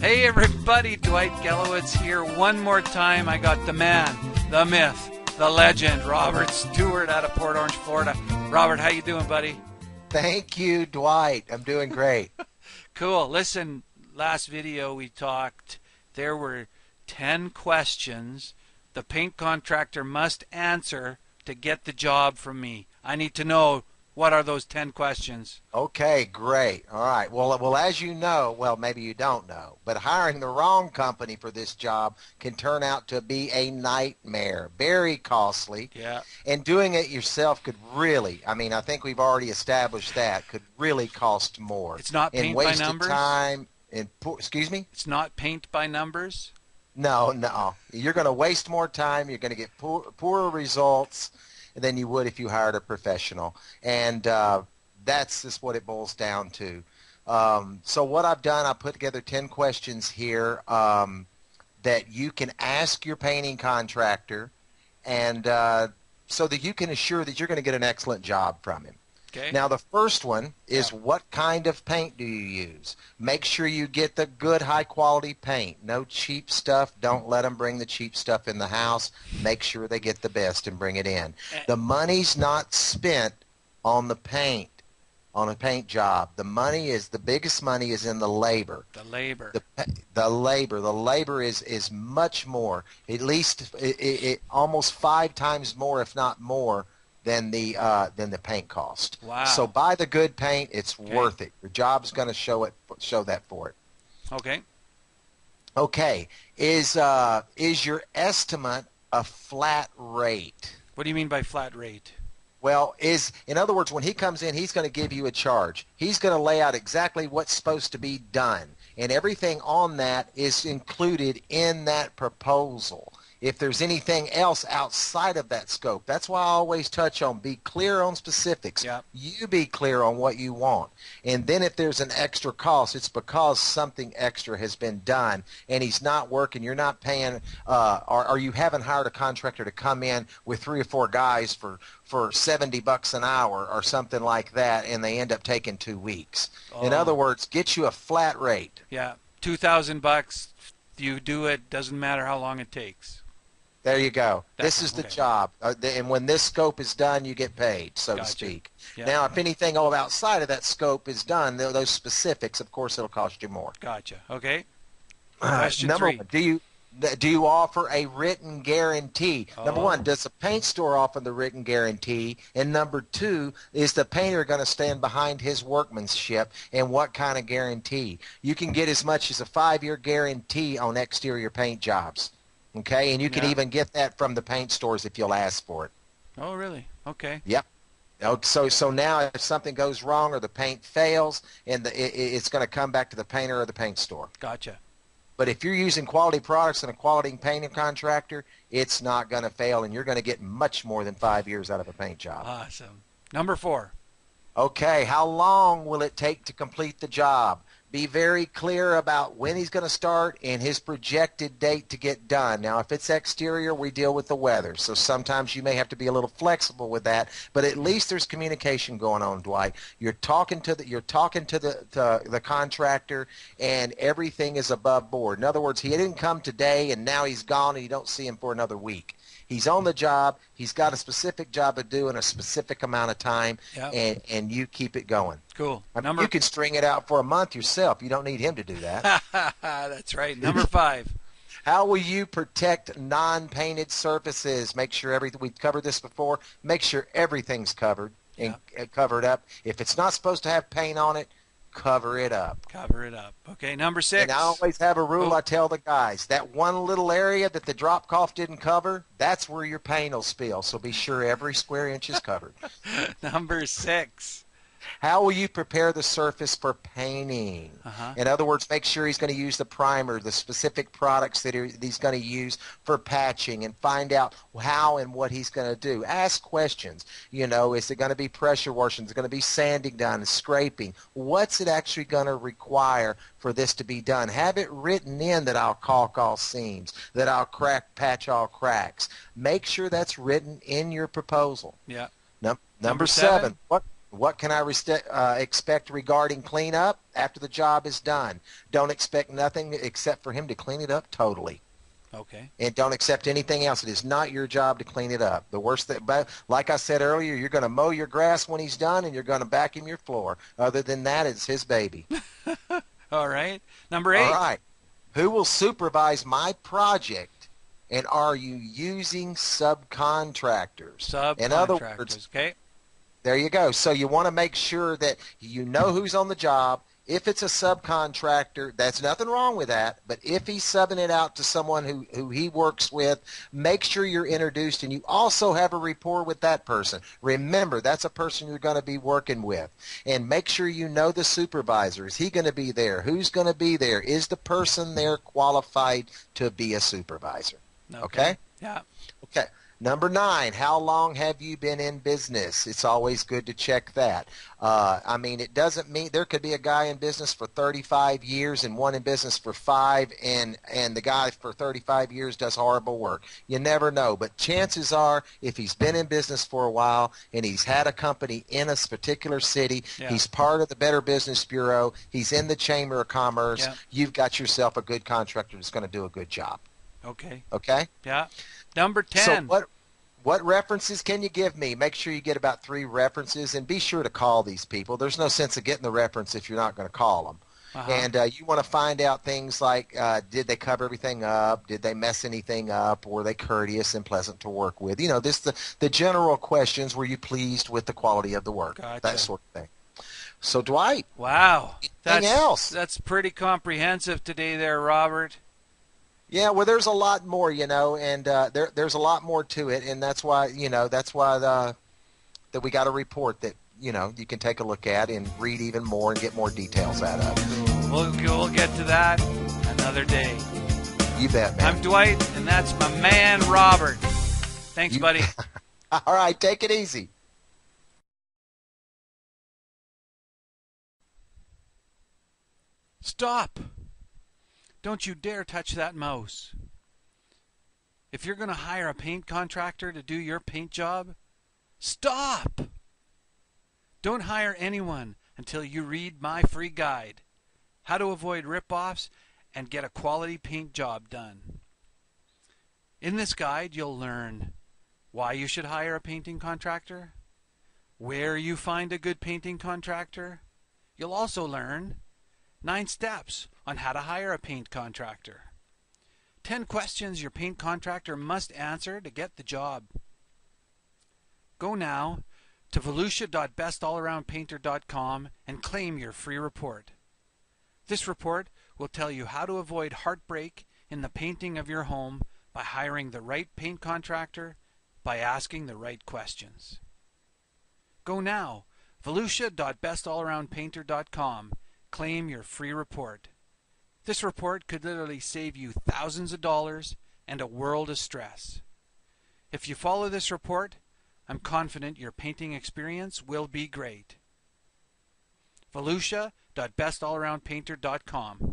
Hey everybody, Dwight Gelowitz here. One more time, I got the man, the myth, the legend, Robert Stewart out of Port Orange, Florida. Robert, how you doing, buddy? Thank you, Dwight. I'm doing great. Cool. Listen, last video we talked, there were 10 questions the paint contractor must answer to get the job from me. I need to know, what are those 10 questions? Okay, great. All right. Well, as you know, well, maybe you don't know, but hiring the wrong company for this job can turn out to be a nightmare, very costly. Yeah. And doing it yourself could really, I think we've already established that, could really cost more. It's not paint by numbers? Time and excuse me? It's not paint by numbers? No. You're going to waste more time. You're going to get poorer results than you would if you hired a professional. And that's just what it boils down to. So what I've done, I put together 10 questions here that you can ask your painting contractor, and so that you can assure that you're going to get an excellent job from him. Okay. Now, the first one is, what kind of paint do you use? Make sure you get the good, high-quality paint. No cheap stuff. Don't let them bring the cheap stuff in the house. Make sure they get the best and bring it in. The money's not spent on the paint, on a paint job. The biggest money is in the labor. The labor. The labor. The labor is much more, at least almost 5 times more, if not more, than the paint cost. Wow. So buy the good paint. It's worth it. Your job's going to show that for it. Okay. Okay. Is your estimate a flat rate? What do you mean by flat rate? Well, in other words, when he comes in, he's going to give you a charge. He's going to lay out exactly what's supposed to be done, and everything on that is included in that proposal. If there's anything else outside of that scope, that's why I always touch on, be clear on specifics. Yep. You be clear on what you want. And then if there's an extra cost, it's because something extra has been done and he's not working, you're not paying, or you haven't hired a contractor to come in with 3 or 4 guys for $70 an hour or something like that, and they end up taking 2 weeks. In other words, get you a flat rate. Yeah, $2,000, you do it, doesn't matter how long it takes. There you go. This is the job. And when this scope is done, you get paid, so to speak. Yeah. Now, if anything outside of that scope is done, those specifics, of course, it'll cost you more. Gotcha. Okay. Question Number 3. one, do you offer a written guarantee? Number one, does the paint store offer the written guarantee? And number 2, is the painter going to stand behind his workmanship, and what kind of guarantee? You can get as much as a 5-year guarantee on exterior paint jobs. Okay, and you can even get that from the paint stores if you'll ask for it. Oh, really? Okay. Yep. So now if something goes wrong or the paint fails, and it's going to come back to the painter or the paint store. Gotcha. But if you're using quality products and a quality painting contractor, it's not going to fail, and you're going to get much more than 5 years out of a paint job. Awesome. Number 4. Okay, how long will it take to complete the job? Be very clear about when he's going to start and his projected date to get done. Now, if it's exterior, we deal with the weather, so sometimes you may have to be a little flexible with that. But at least there's communication going on, Dwight. You're talking to the contractor, and everything is above board. In other words, he didn't come today and now he's gone and you don't see him for another week. He's on the job. He's got a specific job to do in a specific amount of time, and you keep it going. Cool. You can string it out for a month yourself. You don't need him to do that. That's right. Number 5. How will you protect non-painted surfaces? Make sure we've covered this before. Make sure everything's covered and covered up. If it's not supposed to have paint on it, cover it up. Cover it up. Okay, number 6. And I always have a rule I tell the guys. That one little area that the drop cloth didn't cover, that's where your paint will spill. So be sure every square inch is covered. Number 6. How will you prepare the surface for painting? In other words, make sure he's going to use the primer, the specific products that he's going to use for patching, and find out how and what he's going to do. Ask questions. You know, is it going to be pressure washing? Is it going to be sanding done, scraping? What's it actually going to require for this to be done? Have it written in that I'll caulk all seams, that I'll patch all cracks. Make sure that's written in your proposal. Yeah. Number 7. What can I expect regarding cleanup after the job is done? Don't expect nothing except for him to clean it up totally. Okay. And don't accept anything else. It is not your job to clean it up. The worst thing, but like I said earlier, you're going to mow your grass when he's done, and you're going to vacuum your floor. Other than that, it's his baby. All right. Number 8. All right. Who will supervise my project, and are you using subcontractors? Subcontractors. In other words, okay. there you go. So you want to make sure that you know who's on the job. If it's a subcontractor, that's nothing wrong with that. But if he's subbing it out to someone who he works with, make sure you're introduced and you also have a rapport with that person. Remember, that's a person you're going to be working with. And make sure you know the supervisor. Is he going to be there? Who's going to be there? Is the person there qualified to be a supervisor? Okay? Yeah. Okay. Number 9, how long have you been in business? It's always good to check that. I mean, it doesn't mean there could be a guy in business for 35 years and one in business for 5, and the guy for 35 years does horrible work. You never know. But chances are, if he's been in business for a while and he's had a company in a particular city, he's part of the Better Business Bureau, he's in the Chamber of Commerce, you've got yourself a good contractor that's going to do a good job. Okay. Okay? Yeah. Number 10. So what references can you give me? Make sure you get about 3 references, and be sure to call these people. There's no sense of getting the reference if you're not going to call them. And you want to find out things like, did they cover everything up? Did they mess anything up? Were they courteous and pleasant to work with? You know, the general questions. Were you pleased with the quality of the work? Gotcha. That sort of thing. So, Dwight. Wow. Anything else? That's pretty comprehensive today there, Robert. Yeah, well, there's a lot more, you know, and there's a lot more to it, and that's why that we got a report that, you know, you can take a look at and read even more and get more details out of. We'll get to that another day. You bet, man. I'm Dwight, and that's my man, Robert. Thanks, buddy. All right, take it easy. Stop. Don't you dare touch that mouse. If you're going to hire a paint contractor to do your paint job, stop. Don't hire anyone until you read my free guide, How to Avoid Rip-Offs and Get a Quality Paint Job Done. In this guide, you'll learn why you should hire a painting contractor, where you find a good painting contractor. You'll also learn 9 steps on how to hire a paint contractor, 10 questions your paint contractor must answer to get the job. Go now to volusia.bestallaroundpainter.com and claim your free report. This report will tell you how to avoid heartbreak in the painting of your home by hiring the right paint contractor, by asking the right questions. Go now, volusia.bestallaroundpainter.com. Claim your free report. This report could literally save you thousands of dollars and a world of stress. If you follow this report, I'm confident your painting experience will be great. volusia.bestallaroundpainter.com